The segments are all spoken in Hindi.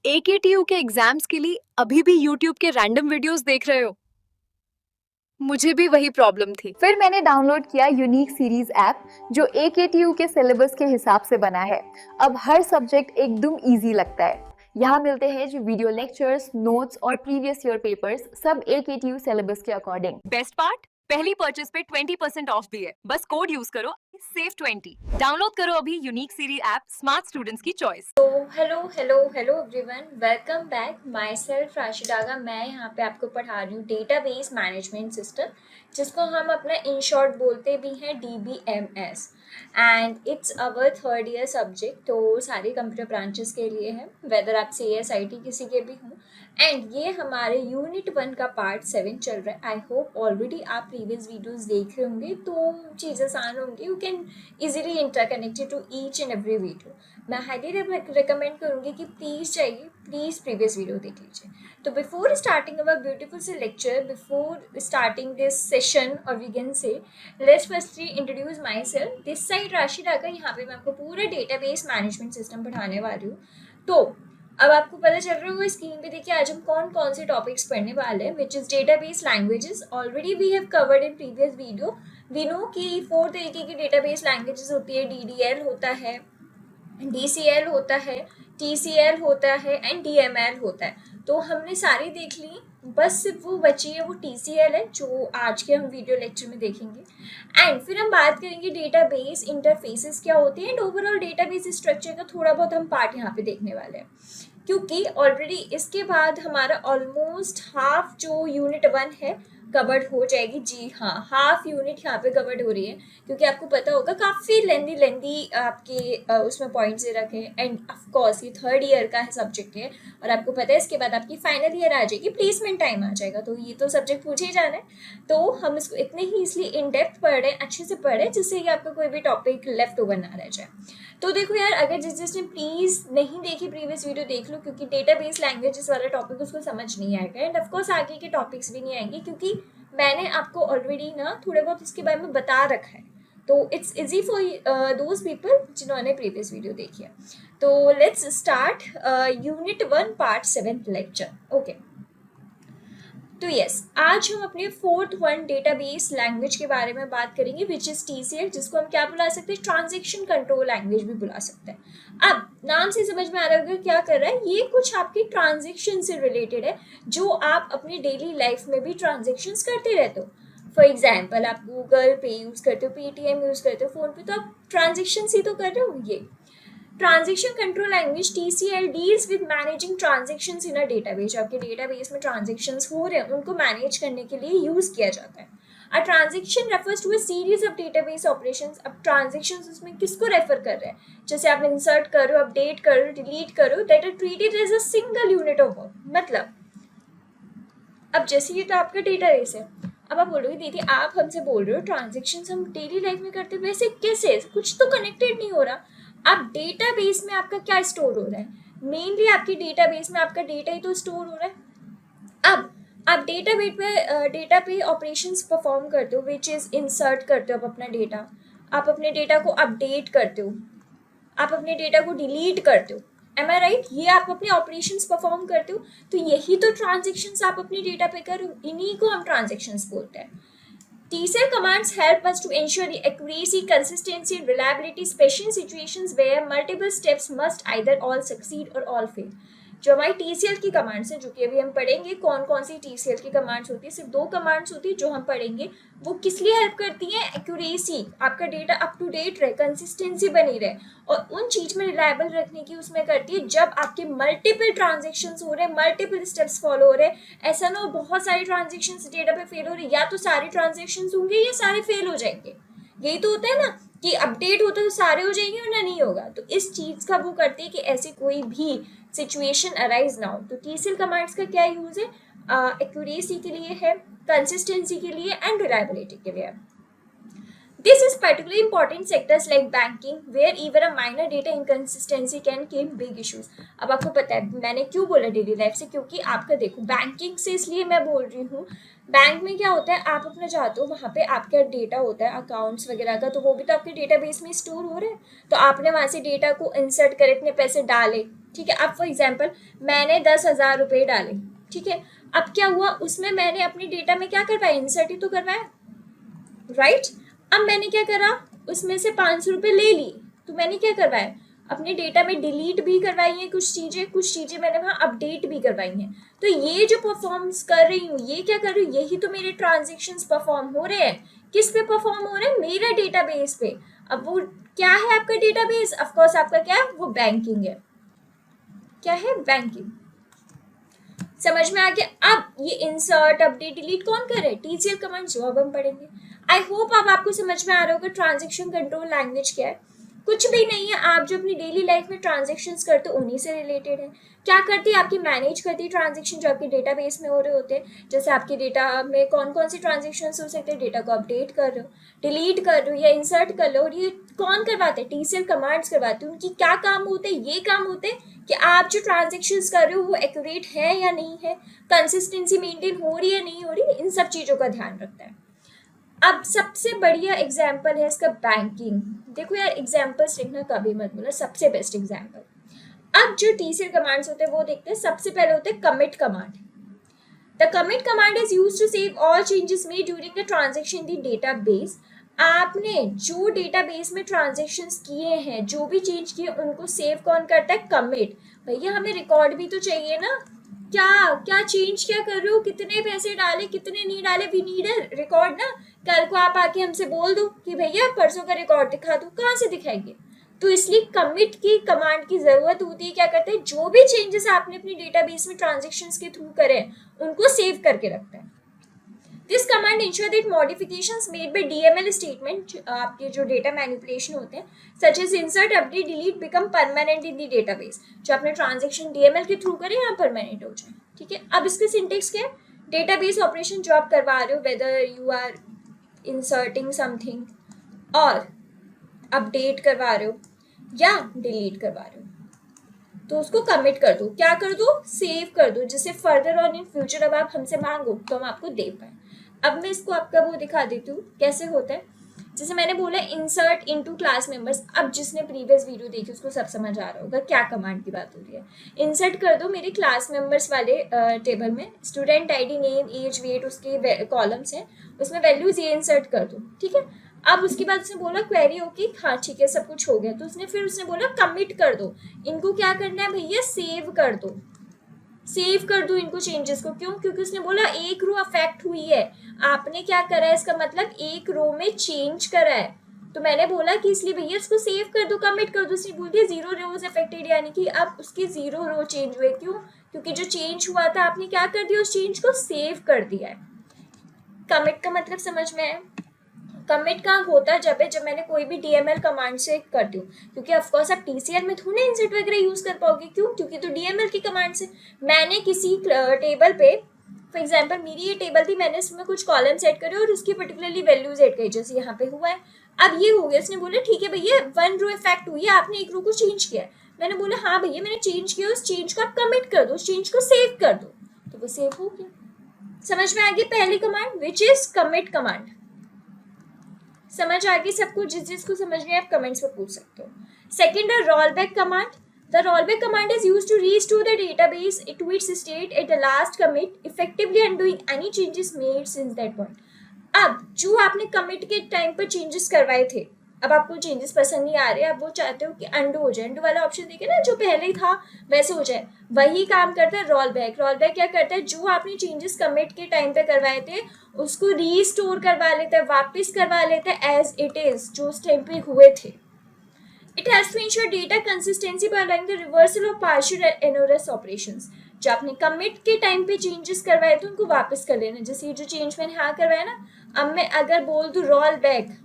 AKTU के एग्जाम्स के लिए अभी भी यूट्यूब के रैंडम वीडियोस देख रहे हो? मुझे भी वही प्रॉब्लम थी। फिर मैंने डाउनलोड किया यूनिक सीरीज ऐप जो AKTU के सिलेबस के हिसाब से बना है। अब हर सब्जेक्ट एकदम इजी लगता है। यहाँ मिलते हैं जो वीडियो लेक्चर्स, नोट्स और प्रीवियस ईयर पेपर्स, सब AKTU सिलेबस के अकॉर्डिंग। बेस्ट पार्ट, पहली परचेज पे 20% ऑफ भी है। बस कोड यूज करो, सेव 20। डाउनलोड करो अभी unique series app, smart students की choice. Hello everyone, welcome back. Myself राशिदागा। मैं यहाँ पे आपको पढ़ा रही हूँ डेटाबेस मैनेजमेंट सिस्टम, जिसको हम अपना इन शॉर्ट बोलते भी हैं DBMS, and it's our third year subject. तो सारे कंप्यूटर ब्रांचेस के लिए है, वेदर आप CS IT किसी के भी हों। एंड ये हमारे यूनिट 1 का पार्ट 7 चल रहा है। आई होप ऑलरेडी आप प्रीवियस वीडियोस देख रहे होंगे, तो चीज़ें आसान होंगी। You can easily interconnected to each and every video. मैं हाईली रिकमेंड करूँगी कि प्लीज़ जाइए, प्लीज़ प्रीवियस वीडियो देख लीजिए। तो बिफोर स्टार्टिंग अवर ब्यूटीफुल से lecture, before starting this session, और we can say let's firstly introduce myself. This side Rashi Raga. यहाँ पे मैं आपको पूरा डेटाबेस मैनेजमेंट सिस्टम पढ़ाने वाली हूँ। तो अब आपको पता चल रहा होगा स्क्रीन पे, देखिए आज हम कौन कौन से टॉपिक्स पढ़ने वाले हैं, which is database languages. Already we have covered in previous video. We know कि 4 तरीके की डेटाबेस लैंग्वेजेस होती है। DDL होता है, DCL होता है, TCL होता है एंड DML होता है। तो हमने सारी देख ली, बस सिर्फ वो बची है, वो TCL है, जो आज के हम वीडियो लेक्चर में देखेंगे। एंड फिर हम बात करेंगे डेटाबेस इंटरफेसेस क्या होती है, एंड ओवरऑल डेटाबेस स्ट्रक्चर का थोड़ा बहुत हम पार्ट यहाँ पे देखने वाले हैं, क्योंकि ऑलरेडी इसके बाद हमारा ऑलमोस्ट हाफ जो यूनिट 1 है कवर्ड हो जाएगी। जी हाँ, हाफ यूनिट यहाँ पे कवर्ड हो रही है, क्योंकि आपको पता होगा काफ़ी लेंदी आपके उसमें पॉइंट्स दे रखे हैं। एंड ऑफ कोर्स ये थर्ड ईयर का सब्जेक्ट है, और आपको पता है इसके बाद आपकी फाइनल ईयर आ जाएगी, प्लेसमेंट टाइम आ जाएगा, तो ये तो सब्जेक्ट पूछे ही जाना है। तो हम इसको इतने ही इसलिए इन डेप्थ पढ़ रहे हैं, अच्छे से पढ़ रहे हैं, जिससे कि आपका कोई भी टॉपिक लेफ्ट ओवर ना रह जाए। तो देखो यार, अगर जिसने प्लीज़ नहीं देखी प्रीवियस वीडियो देख लो, क्योंकि डेटाबेस लैंग्वेजेस वाला टॉपिक उसको समझ नहीं आएगा, एंड ऑफकोर्स आगे के टॉपिक्स भी नहीं आएंगे, क्योंकि मैंने आपको ऑलरेडी ना थोड़े बहुत इसके बारे में बता रखा है। तो it's easy for those people जिन्होंने प्रीवियस वीडियो देखी है। तो let's start unit 1 part 7 lecture. Okay, तो यस, आज हम अपने 4th वन डेटाबेस लैंग्वेज के बारे में बात करेंगे, विच इज TCL, जिसको हम क्या बुला सकते हैं, ट्रांजेक्शन कंट्रोल लैंग्वेज भी बुला सकते हैं। अब नाम से समझ में आ रहा होगा क्या कर रहा है, ये कुछ आपके ट्रांजेक्शन से रिलेटेड है, जो आप अपनी डेली लाइफ में भी ट्रांजेक्शन्स करते रहते हो। फॉर एग्जाम्पल, आप गूगल पे यूज़ करते हो, Paytm यूज़ करते हो, फ़ोन पे, तो आप ट्रांजेक्शन ही तो कर रहे हो। ये transaction control language TCL deals with managing transactions in a database. आपके डेटाबेस में ट्रांजेक्शन्स हो रहे हैं, उनको मैनेज करने के लिए यूज़ किया जाता है। A transaction refers to a series of database operations. अब ट्रांजेक्शन्स उसमें किसको रेफर कर रहे हैं, जैसे आप इंसर्ट करो, अपडेट करो, डिलीट करो, that are treated as a single unit of work. मतलब अब जैसे ये तो आपका डेटाबेस है, अब आप बोलोगे दीदी आप हमसे बोल रहे हो ट्रांजेक्शन्स हम डेली लाइफ में करते हैं, वैसे कैसे, कुछ तो कनेक्टेड नहीं हो रहा। अब डेटाबेस में आपका क्या स्टोर हो रहा है, मेनली आपके डेटाबेस में आपका डेटा ही तो स्टोर हो रहा है। अब आप डेटा पे ऑपरेशंस परफॉर्म करते हो, विच इज इंसर्ट करते हो आप अपना डेटा, आप अपने डेटा को अपडेट करते हो, आप अपने डेटा को डिलीट करते हो। एम आई राइट, ये आप अपने ऑपरेशंस परफॉर्म करते हो, तो यही तो ट्रांजेक्शन्स आप अपने डेटा पे कर रहे हो, इन्हीं को हम ट्रांजेक्शन्स बोलते हैं। TCL commands help us to ensure the accuracy, consistency, and reliability, especially in situations where multiple steps must either all succeed or all fail. जो हमारी TCL की कमांड्स हैं, जो कि अभी हम पढ़ेंगे कौन कौन सी TCL की कमांड्स होती है, सिर्फ 2 कमांड्स होती है जो हम पढ़ेंगे। वो किस लिए हेल्प करती हैं, एक्यूरेसी, आपका डेटा अप टू डेट रहे, कंसिस्टेंसी बनी रहे, और उन चीज़ में रिलायबल रखने की उसमें करती है, जब आपके मल्टीपल ट्रांजेक्शन्स हो रहे हैं, मल्टीपल स्टेप्स फॉलो हो रहे हैं। ऐसा ना हो बहुत सारी ट्रांजेक्शन्स डेटा पे फेल हो रही है, या तो सारे ट्रांजेक्शन्स होंगे या सारे फेल हो जाएंगे। यही तो होता है ना, कि अपडेट होता है तो सारे हो जाएंगे वरना नहीं होगा। तो इस चीज़ का वो करती है कि ऐसी कोई भी सिचुएशन अराइज ना हो। तो TCL कमांड्स का क्या यूज़ है, एक्यूरेसी के लिए है, कंसिस्टेंसी के लिए, एंड रिलायबिलिटी के लिए है। This is particularly important in sectors like banking, where even a minor data inconsistency can cause big issues. अब आपको पता है मैंने क्यों बोला डेली लाइफ से, क्योंकि आपका देखो बैंकिंग से इसलिए मैं बोल रही हूँ। बैंक में क्या होता है, आप अपना जाते हो, वहाँ पे आपका डेटा होता है अकाउंट्स वगैरह का, तो वो भी तो आपके डेटाबेस में स्टोर हो रहे हैं। तो आपने वहाँ से डेटा को इंसर्ट करे, इतने पैसे डाले, ठीक है। अब फॉर एग्जाम्पल मैंने 10,000 रुपये डाले, ठीक है। अब क्या हुआ, उसमें मैंने अपने डेटा में क्या करवाया, इंसर्ट ही तो करवाया, राइट। अब मैंने क्या करा, उसमें से 500 रुपये ले ली, तो मैंने क्या करवाया, अपने डेटा में डिलीट भी करवाई है कुछ चीज़ें मैंने वहाँ अपडेट भी करवाई हैं। तो ये जो परफॉर्म्स कर रही हूँ, ये क्या कर रही हूँ, यही तो मेरे ट्रांजेक्शन्स परफॉर्म हो रहे हैं। किस पे परफॉर्म हो रहे हैं, मेरा डेटाबेस पे। अब वो क्या है आपका डेटाबेस, ऑफकोर्स आपका क्या है, वो बैंकिंग है। क्या है, बैंकिंग। समझ में आ गया। अब ये इंसर्ट अपडेट डिलीट कौन कर रहे हैं, टीसीएल कमांड, जो अब हम पढ़ेंगे। आई होप अब आपको समझ में आ रहा होगा ट्रांजेक्शन कंट्रोल लैंग्वेज क्या है। कुछ भी नहीं है, आप जो अपनी डेली लाइफ में ट्रांजेक्शन्स करते हो उन्हीं से रिलेटेड है। क्या करती है आपकी, मैनेज करती है ट्रांजेक्शन जो आपके डेटाबेस में हो रहे होते हैं। जैसे आपके डेटा में कौन कौन से ट्रांजेक्शन्स हो सकते हैं, डेटा को अपडेट कर रहे हो, डिलीट कर रहे हो या इंसर्ट कर लो, और ये कौन करवाते हैं, टीसीएल कमांड्स करवाते हैं। उनकी क्या काम होते हैं, ये काम होते हैं कि आप जो ट्रांजेक्शन्स कर रहे हो वो एक्यूरेट है या नहीं है, कंसिस्टेंसी मेंटेन हो रही है नहीं हो रही, इन सब चीज़ों का ध्यान रखता है। अब सबसे बढ़िया एग्जाम्पल है इसका बैंकिंग। देखो यार, एग्जाम्पल्स लिखना कभी मत बोला, सबसे बेस्ट एग्जाम्पल। अब जो टीसीएल कमांड्स होते हैं वो देखते हैं। सबसे पहले होते हैं commit command. The commit command is used to save all changes made during the transaction in the database. आपने जो डेटाबेस में ट्रांजेक्शन्स किए हैं, जो भी चेंज किए, उनको सेव कौन करता है, कमिट। भैया हमें रिकॉर्ड भी तो चाहिए ना, क्या क्या चेंज क्या कर रहे हो, कितने पैसे डाले, कितने नहीं डाले, वी नीड अ रिकॉर्ड ना। कल को आप आके हमसे बोल दो कि भैया परसों का रिकॉर्ड दिखा दो, कहाँ से दिखाएंगे। तो इसलिए कमिट की कमांड की जरूरत होती है। क्या करते हैं, जो भी चेंजेस आपने अपनी डेटाबेस में ट्रांजेक्शन्स के थ्रू करे उनको सेव करके रखता है। This command ensure that modifications made by DML statement, आपके जो डेटा मैनिपुलेशन होते हैं, such as insert update delete, become permanent in the database. जो आपने ट्रांजेक्शन डीएमएल के थ्रू करे यहाँ परमानेंट हो जाए, ठीक है। अब इसके सिंटेक्स क्या है, डेटाबेस ऑपरेशन जो आप करवा रहे हो, whether you are inserting something और अपडेट करवा रहे हो या डिलीट करवा रहे हो, तो उसको कमिट कर दो। क्या कर दो, सेव कर दो, जिससे फर्दर ऑन इन फ्यूचर अब आप हमसे मांगो तो हम आपको दे पाए। अब मैं इसको आपका वो दिखा देती हूँ कैसे होता है। जैसे मैंने बोला इंसर्ट इनटू क्लास मेंबर्स। अब जिसने प्रीवियस वीडियो देखी उसको सब समझ आ रहा होगा क्या कमांड की बात हो रही है। इंसर्ट कर दो मेरे क्लास मेंबर्स वाले टेबल में, student ID, name, age, weight, उसके कॉलम्स हैं, उसमें वैल्यूज ये इंसर्ट कर दो, ठीक है। अब उसके बाद उसने बोला क्वेरी ओके, हाँ ठीक है सब कुछ हो गया। तो उसने बोला कमिट कर दो। इनको क्या करना है भैया, सेव कर दो, सेव कर दो इनको चेंजेस को। क्यों, क्योंकि उसने बोला एक रो अफेक्ट हुई है, आपने क्या करा है, इसका मतलब एक रो में चेंज करा है। तो मैंने बोला कि इसलिए भैया इसको सेव कर दो, कमिट कर दो। उसने बोल दिया 0 रोज अफेक्टेड, यानी कि अब उसके 0 रो चेंज हुए। क्यों, क्योंकि जो चेंज हुआ था आपने क्या कर दिया, उस चेंज को सेव कर दिया है। कमिट का मतलब समझ में है। कमिट का होता है जब मैंने कोई भी डीएमएल कमांड से करती हूँ, क्योंकि ऑफकोर्स आप टीसीएल में थोड़े इंसर्ट वगैरह यूज कर पाओगे। क्यों, क्योंकि तो डीएमएल की कमांड से मैंने किसी टेबल पे, फॉर एग्जाम्पल मेरी ये टेबल थी, मैंने इसमें कुछ कॉलम सेट करे और उसकी पर्टिकुलरली वैल्यूज एड करी, जैसे यहाँ पे हुआ है। अब ये हो गया, उसने बोला ठीक है भैया 1 रो इफेक्ट हुई है, आपने एक रो को चेंज किया है। मैंने बोला हाँ भैया मैंने चेंज किया, उस चेंज को आप कमिट कर दो, उस चेंज को सेव कर दो, तो वो सेव हो गया। समझ में आ गई पहली command, which is commit command. समझ आ गई सबको, जिसको समझ में आप कमेंट्स में पूछ सकते हो। सेकंड है rollback command. The rollback command is used to restore the database to its state at the last commit, effectively undoing any changes made since that point. अब जो आपने कमिट के टाइम पर चेंजेस करवाए थे, अब आपको चेंजेस पसंद नहीं आ रहे, अब वो चाहते हो कि अंडू हो जाए, अंडू वाला ऑप्शन देखे ना, जो पहले ही था वैसे हो जाए, वही काम करता है रोल बैक। रोल बैक क्या करता है, जो आपने चेंजेस कमिट के टाइम पे करवाए थे उसको रीस्टोर करवा लेते हैं, वापस करवा लेते हैं एज इट इज, जो उस टाइम पे हुए थे। It has to ensure data consistency by allowing the reversal of partial एनोरस ऑपरेशंस। जो आपने कमिट के टाइम पे चेंजेस करवाए थे उनको वापस कर लेना। जैसे ये जो चेंज मैंने हाँ करवाया ना, अब मैं अगर बोल दूं रोल बैक,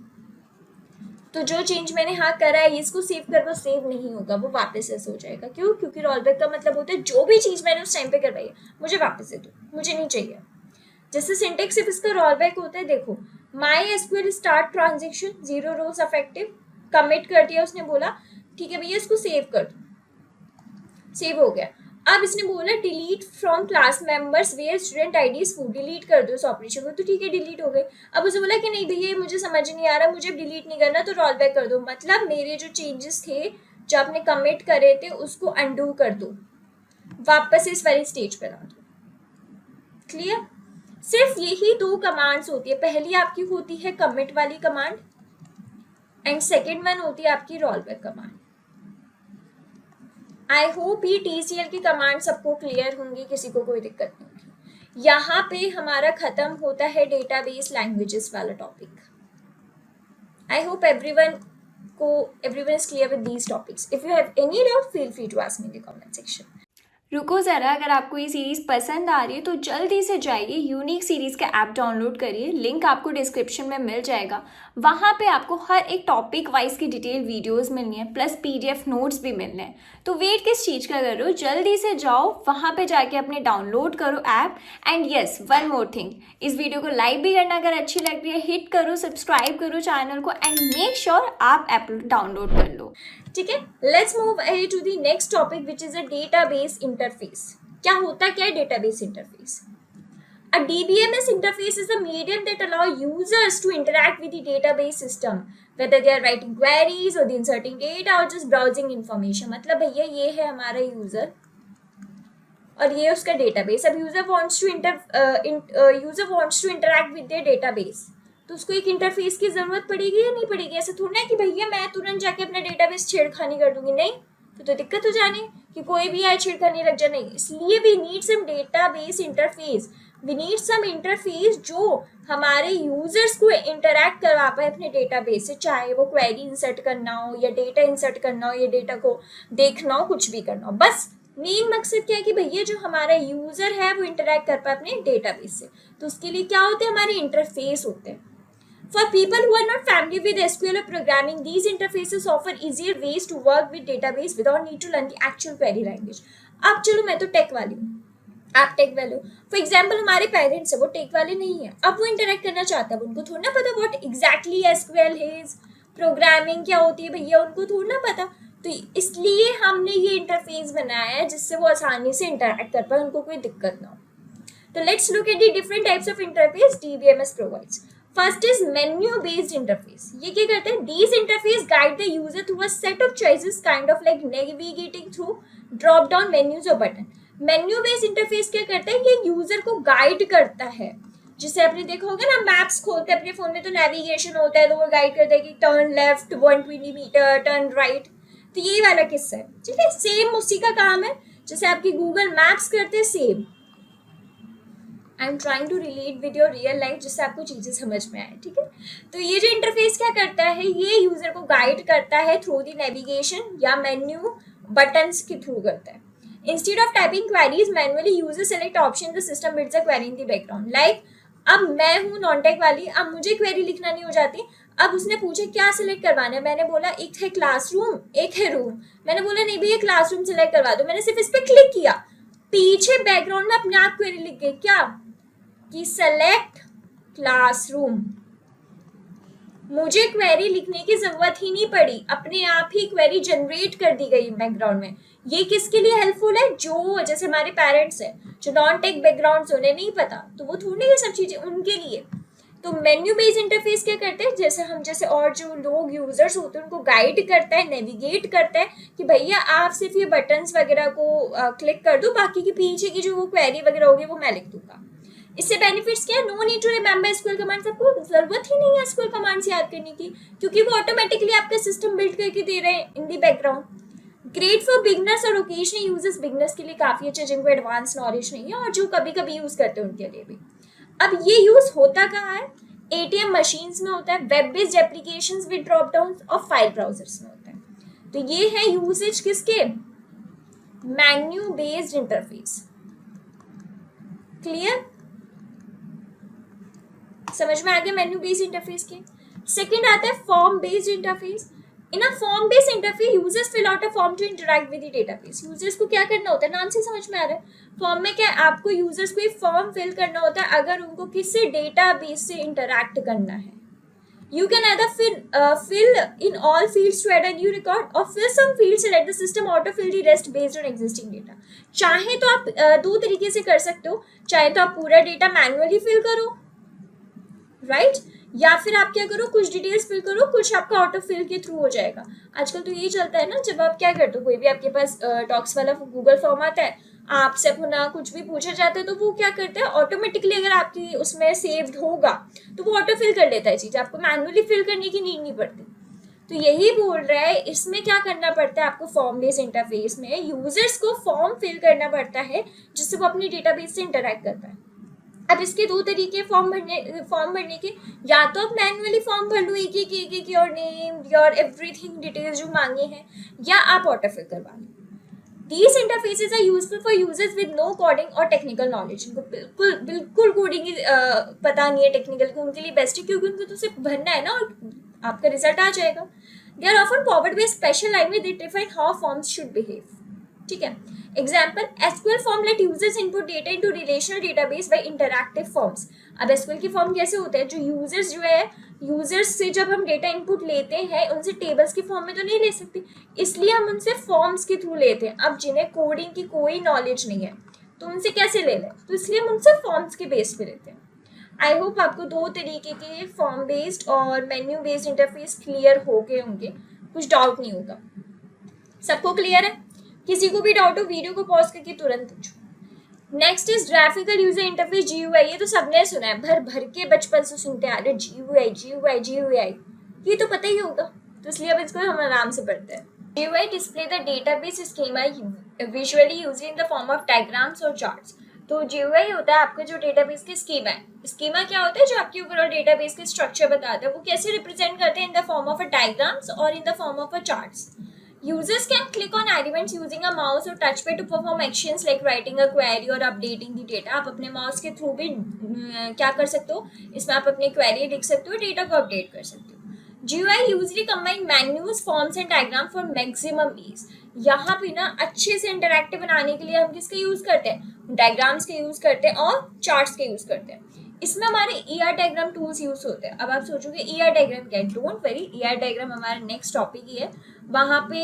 तो जो चेंज मैंने हाँ करा है इसको सेव कर, वो सेव नहीं होगा, वो वापस ऐसे हो जाएगा। क्यों, क्योंकि रोल बैक का मतलब होता है जो भी चीज़ मैंने उस टाइम पे करवाई है मुझे वापस दे दो, मुझे नहीं चाहिए। जैसे सिंटेक्स सिर्फ इसका रोल बैक होता है, देखो MySQL start transaction 0 rows affected, commit कर दिया, उसने बोला ठीक है भैया इसको सेव कर दो, सेव हो गया। अब इसने बोला delete from class members where student ID is full, delete कर दो इस ऑपरेशन को, तो ठीक है डिलीट हो गए। अब उसे बोला कि नहीं भैया मुझे समझ नहीं आ रहा, मुझे डिलीट नहीं करना, तो रोल बैक कर दो। मतलब मेरे जो चेंजेस थे, जो आपने कमिट करे थे उसको अनडू कर दो, वापस इस वाली स्टेज पर ला दो। क्लियर? सिर्फ यही दो कमांड्स होती है। पहली आपकी होती है कमिट वाली कमांड एंड सेकेंड वन होती है आपकी roll back command. I hope ये TCL की कमांड सबको क्लियर होंगी, किसी को कोई दिक्कत नहीं होगी। यहाँ पे हमारा खत्म होता है डेटाबेस लैंग्वेजेस वाला topic. I hope everyone is clear with these topics. If you have any doubt, feel free to ask me in the comment section. रुको ज़रा, अगर आपको ये सीरीज़ पसंद आ रही है तो जल्दी से जाइए यूनिक सीरीज़ का ऐप डाउनलोड करिए, लिंक आपको डिस्क्रिप्शन में मिल जाएगा। वहाँ पे आपको हर एक टॉपिक वाइज की डिटेल वीडियोस मिलनी है, प्लस PDF नोट्स भी मिलने हैं। तो वेट किस चीज़ का कर रहे हो, जल्दी से जाओ वहाँ पे जाके अपने डाउनलोड करो app. And yes, one more thing, इस वीडियो को लाइक भी करना अगर अच्छी लग रही है, हिट करो, सब्सक्राइब करो चैनल को एंड मेक श्योर आप ऐप डाउनलोड कर लो। ठीक है, let's move ahead to the next topic which is a database interface. क्या होता क्या है database interface? A DBMS interface is a medium that allow users to interact with the database system, whether they are writing queries or inserting data or just browsing information. मतलब भैया ये है हमारा यूजर और ये उसका डेटाबेस। अब user wants to interact with their database, तो उसको एक इंटरफेस की जरूरत पड़ेगी या नहीं पड़ेगी? ऐसा थोड़ा है कि भैया मैं तुरंत जाके अपना डेटाबेस छेड़खानी कर दूंगी, नहीं तो दिक्कत हो जानी कि कोई भी आए छेड़खानी लग जाए, नहीं। इसलिए we need some database interface, we need some interface जो हमारे यूजर्स को इंटरैक्ट करवा पाए अपने डेटाबेस से, चाहे वो क्वेरी इंसर्ट करना हो या डेटा इंसर्ट करना हो या डेटा को देखना हो, कुछ भी करना हो। बस मेन मकसद क्या है कि भैया जो हमारा यूजर है वो इंटरैक्ट कर पाए अपने डेटाबेस से। तो उसके लिए क्या होते हैं, हमारे इंटरफेस होते हैं। For people who are not familiar with SQL or programming, these interfaces offer easier ways to work with database without need to learn the actual query language. अब चलो मैं तो टेक वाली हूँ, आप टेक वाले हो। फॉर एग्जाम्पल हमारे पेरेंट्स है, वो टेक वाले नहीं है, अब वो इंटरेक्ट करना चाहता है, उनको थोड़ा ना पता व्हाट एग्जैक्टली SQL है, प्रोग्रामिंग क्या होती है भैया, उनको थोड़ा ना पता। तो इसलिए हमने ये इंटरफेस बनाया है जिससे वो आसानी से इंटरेक्ट कर पाए, उनको कोई दिक्कत ना हो। तो let's look at the different types of interface DBMS provides. First is menu-based interface. ये क्या करते हैं? These interface guide the user through a set of choices, kind of like navigating through drop-down menus or button. Menu-based interface क्या करता है? ये यूजर को गाइड करता है। जिसे आपने देखा होगा ना, मैप्स खोलते हैं अपने फोन में तो नेविगेशन होता है, तो वो गाइड करता है कि turn left 120 metre, turn right. तो ये वाला किस्सा है, ठीक है। सेम उसी का काम है जैसे आपकी गूगल मैप्स करते हैं, same. I am trying to relate with your real life जिससे आपको चीज़ें समझ में आए, ठीक है। तो ये जो इंटरफेस क्या करता है, ये यूजर को गाइड करता है थ्रू द नेविगेशन या मेन्यू बटन्स के थ्रू करता है। Instead of typing queries manually, user select option, the system builds a query in the background. Like अब मैं हूँ नॉन टेक वाली, अब मुझे क्वेरी लिखना नहीं हो जाती। अब उसने पूछा क्या सिलेक्ट करवाना है, मैंने बोला एक है क्लासरूम, एक है रूम। मैंने बोला नहीं भैया क्लासरूम सिलेक्ट करवा दो, मैंने सिर्फ इस पर क्लिक किया, पीछे बैकग्राउंड में अपने आप क्वेरी लिख गई, क्या कि सेलेक्ट क्लासरूम। मुझे क्वेरी लिखने की जरूरत ही नहीं पड़ी, अपने आप ही क्वेरी जनरेट कर दी गई बैकग्राउंड में। ये किसके लिए हेल्पफुल है? जो जैसे हमारे पेरेंट्स हैं, जो नॉन टेक बैकग्राउंड से, उन्हें नहीं पता, तो वो थोड़ी ये सब चीजें उनके लिए। तो मेन्यू बेस्ड इंटरफेस क्या करते हैं, जैसे हम जैसे और जो लोग यूजर्स होते हैं उनको गाइड करता है, नेविगेट करता है कि भैया आप सिर्फ ये बटन्स वगैरह को क्लिक कर दो, बाकी के पीछे की जो वो क्वेरी वगैरह होगी वो मैं लिख दूंगा। इससे बेनिफिट्स क्या है? No need to remember SQL commands, आपको जरूरत ही नहीं है SQL कमांड्स याद करने की, क्योंकि वो ऑटोमेटिकली आपका सिस्टम बिल्ड करके दे रहे हैं in the background. Great for beginners और ओकेजनल यूजर्स, बिगनर्स के लिए काफी अच्छा जिनको एडवांस नॉलेज नहीं है और जो कभी कभी यूज करते हैं उनके लिए भी। अब ये यूज होता कहाँ है? ATM मशीन्स में होता है, web based applications with drop down और फाइल ब्राउजर्स में होता है। तो ये है यूसेज किसके? Menu based interface. क्लियर? समझ में आ गया मेन्यू बेस्ड इंटरफेस के। सेकंड आता है form based interface. In a form based interface users fill out a form to interact with the database. Users को क्या करना होता है, नाम से समझ में आ रहा है। फॉर्म में क्या है, आपको यूजर्स को एक फॉर्म फिल करना होता है अगर उनको किसी डेटाबेस से इंटरैक्ट करना है। You can either fill in all fields to add a new record or fill some fields and let the system autofill the rest based on existing data. चाहे तो आप दो तरीके से कर सकते हो, चाहे तो आप पूरा डेटा मैनुअली फिल करो, राइट, या फिर आप क्या करो, कुछ डिटेल्स फिल करो, कुछ आपका ऑटो फिल के थ्रू हो जाएगा। आजकल तो यही चलता है ना, जब आप क्या करते हो, कोई भी आपके पास डॉक्स वाला गूगल फॉर्म आता है, आपसे अपना कुछ भी पूछा जाता है तो वो क्या करता है ऑटोमेटिकली, अगर आपकी उसमें सेव्ड होगा तो वो ऑटो फिल कर लेता है चीज़, आपको मैनुअली फिल करने की नीड नहीं पड़ती। तो यही बोल रहा है, इसमें क्या करना पड़ता है आपको, फॉर्म बेस्ड इंटरफेस में यूजर्स को फॉर्म फिल करना पड़ता है जिससे वो अपनी डेटाबेस से इंटरैक्ट करता है। अब इसके दो तरीके फॉर्म भरने के, या तो आप मैनुअली फॉर्म भर लो एक your name, your everything details जो मांगे हैं, या आप ऑटो फिल करवा लो। These interfaces are useful for users with no coding or technical knowledge. इनको बिल्कुल कोडिंग की पता नहीं है, टेक्निकल की, उनके लिए बेस्ट है, क्योंकि उनको तो सिर्फ भरना है ना और आपका रिजल्ट आ जाएगा। They are often powered by a special language that define how forms should behave. ठीक है, example, SQL form let users input data into relational database by interactive forms. अब SQL की फॉर्म कैसे होते हैं, जो यूजर्स यूजर्स से जब हम डेटा इनपुट लेते हैं उनसे टेबल्स की फॉर्म में तो नहीं ले सकते, इसलिए हम उनसे फॉर्म्स के थ्रू लेते हैं। अब जिन्हें कोडिंग की कोई नॉलेज नहीं है तो उनसे कैसे ले लें, तो इसलिए हम उनसे फॉर्म्स के बेस पे लेते हैं। आई होप आपको दो तरीके के फॉर्म बेस्ड और मेन्यू बेस्ड इंटरफेस क्लियर हो गए होंगे, कुछ डाउट नहीं होगा। सबको क्लियर है? किसी को भी डाउट हो वीडियो को पॉज करके तुरंत पूछो। Next is graphical user interface, GUI। ये तो सबने सुना है, भर भर के बचपन से सुनते आ रहे, GUI। ये तो पता ही होगा, तो इसलिए अब इसको हम आराम से पढ़ते हैं। GUI display the database schema visually used in the form of diagrams और चार्ट्स। तो GUI होता है आपका जो डेटाबेस के स्कीमा है। स्कीमा क्या होता है, जो आपकी ओवरऑल डेटाबेस के स्ट्रक्चर बताता है, वो कैसे रिप्रेजेंट करते हैं in the form of a diagrams और in the form of a charts. Users can click on elements using a mouse or touchpad to perform actions like writing a query or updating the data. आप अपने माउस के थ्रू भी क्या कर सकते हो, इसमें आप अपनी क्वेरी लिख सकते हो, डेटा को अपडेट कर सकते हो। GUI usually combine menus, forms and diagram for maximum ease. यहाँ पे ना अच्छे से इंटरैक्टिव बनाने के लिए हम किसका यूज करते हैं, डायग्राम्स के यूज करते हैं और चार्ट्स के यूज करते हैं। इसमें हमारे ER डायग्राम टूल्स यूज होते हैं। अब आप सोचोगे ER डायग्राम क्या है, डोंट वरी, ER डायग्राम हमारा नेक्स्ट टॉपिक ही है। वहाँ पे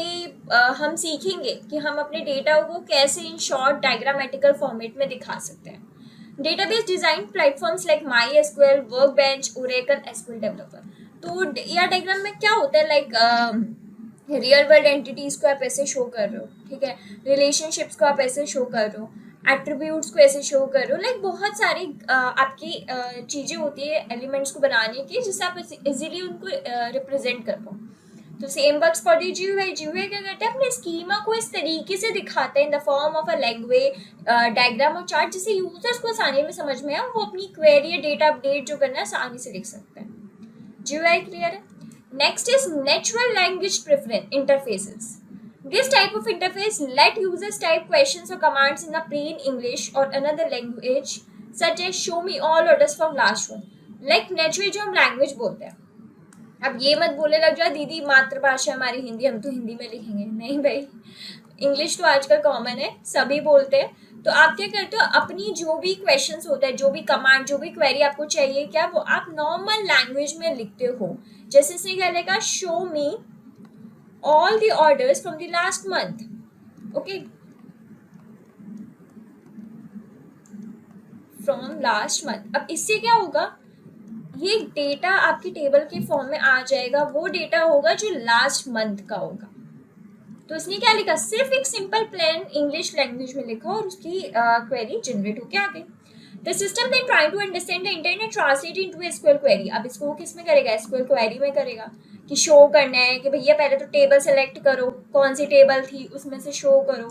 हम सीखेंगे कि हम अपने डेटा को कैसे इन शॉर्ट डायग्रामेटिकल फॉर्मेट में दिखा सकते हैं। Database design platforms like MySQL, workbench, Oracle, SQL developer. तो ER डायग्राम में क्या होता है, लाइक रियल वर्ल्ड एंटिटीज को आप ऐसे शो कर रहे हो, ठीक है, रिलेशनशिप्स को आप ऐसे शो कर रहे हो, एट्रीब्यूट्स को ऐसे शो कर रहे हो, लाइक बहुत सारी आपकी चीज़ें होती है एलिमेंट्स को बनाने की, जिससे आप इजीली उनको रिप्रेजेंट कर पाओ। तो same works for the GUI। GUI क्या करते हैं, अपने स्कीमा को इस तरीके से दिखाते हैं in the form of a language, diagram और चार्ट, जिससे यूजर्स को आसानी में समझ में आए, वो अपनी क्वेरी या डेटा अपडेट जो करना है आसानी से लिख सकते हैं। GUI क्लियर है? Next is natural language preference interfaces. This type of interface let users type questions or commands in a plain English or another language such as show me all orders from last one. Like natural जो हम लैंग्वेज बोलते हैं, अब ये मत बोलने लग जाओ दीदी मातृभाषा हमारी हिंदी, हम तो हिंदी में लिखेंगे, नहीं भाई, इंग्लिश तो आजकल कॉमन है, सभी बोलते हैं। तो आप क्या करते हो, अपनी जो भी क्वेश्चंस होता है, जो भी कमांड, जो भी क्वेरी आपको चाहिए, क्या वो आप नॉर्मल लैंग्वेज में लिखते हो। जैसे इसने क्या लिखा, show me all the orders from the last month, okay, from last month। अब इससे क्या होगा, ये डेटा आपकी टेबल के फॉर्म में आ जाएगा, वो डेटा होगा जो लास्ट मंथ का होगा। तो इसने क्या लिखा, सिर्फ एक सिंपल प्लेन इंग्लिश लैंग्वेज में लिखा और उसकी क्वेरी जनरेट होके आ गई। The system then trying to understand the intent and translate into a SQL query। अब इसको किस में करेगा, SQL query में करेगा, कि शो करना है कि भैया पहले तो टेबल सेलेक्ट करो, कौन सी टेबल थी उसमें से शो करो।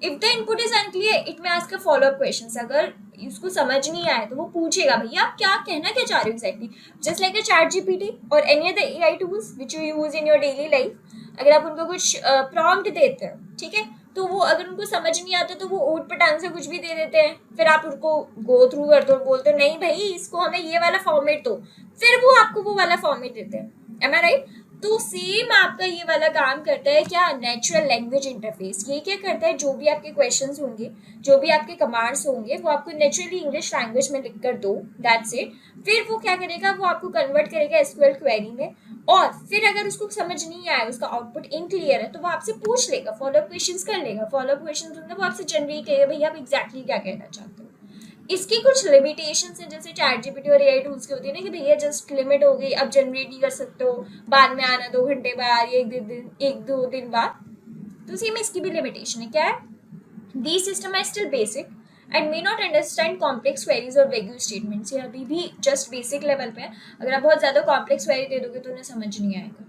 If the input is unclear it में आस्क फॉलो अप क्वेश्चंस। अगर इसको समझ नहीं आए तो वो पूछेगा भैया आप क्या कहना क्या चाह रहे हो एग्जैक्टली, जस्ट लाइक अ ChatGPT और any other AI tools which you use in your daily life. अगर आप उनको कुछ प्रॉम्प्ट देते हो, ठीक है, तो वो अगर उनको समझ नहीं आता तो वो ऊट पटांग से कुछ भी दे देते हैं, फिर आप उनको गो थ्रू करते हो, बोलते हो नहीं भाई इसको हमें ये वाला फॉर्मेट दो, फिर वो आपको वो वाला फॉर्मेट देते हैं। एम आई राइट? तो सेम आपका ये वाला काम करता है क्या, नेचुरल लैंग्वेज इंटरफेस। ये क्या करता है, जो भी आपके क्वेश्चंस होंगे, जो भी आपके कमांड्स होंगे, वो आपको नेचुरली इंग्लिश लैंग्वेज में लिख कर दो, दैट्स इट। फिर वो क्या करेगा, वो आपको कन्वर्ट करेगा SQL क्वेरी में, और फिर अगर उसको समझ नहीं आया, उसका आउटपुट इनक्लियर है, तो वो आपसे पूछ लेगा, फॉलोअप क्वेश्चंस कर लेगा। फॉलोअप क्वेश्चंस मतलब वो आपसे जनरेट करेगा भैया आप एग्जैक्टली क्या कहना चाहते हो। इसकी कुछ लिमिटेशंस हैं, जैसे चैट जीपीटी और एआई टूल्स की होती है ना कि भैया जस्ट लिमिट हो गई, अब जनरेट नहीं कर सकते हो, बाद में आना 2 घंटे बाद या एक दो दिन बाद। तो सेम इसकी भी लिमिटेशन है। क्या है? These systems are still basic and may not understand complex queries और vague statements। ये अभी भी just basic level पे है। अगर आप बहुत ज़्यादा complex query दे दोगे तो उन्हें समझ नहीं आएगा।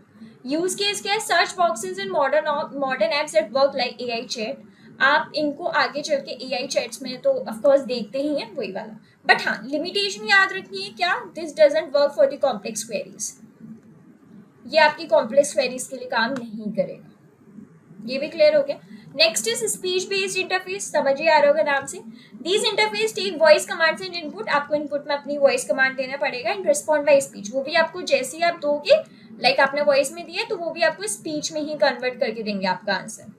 Use case क्या है? Search boxes in modern apps that work like AI chat। आप इनको आगे चल के AI chats में तो of course देखते ही हैं, वही वाला। बट हाँ, limitation याद रखनी है क्या? This doesn't work for the complex queries। ये आपकी complex queries के लिए काम नहीं करेगा। ये भी क्लियर हो गया। Next is speech based interface, समझ ही आ रहा होगा नाम से। These interface take voice commands and input. आपको इनपुट में अपनी वॉइस कमांड देना पड़ेगा एंड रिस्पॉन्ड बाय स्पीच। वो भी आपको जैसे ही आप दोगे, लाइक आपने वॉइस में दिया तो वो भी आपको स्पीच में ही कन्वर्ट करके देंगे आपका answer.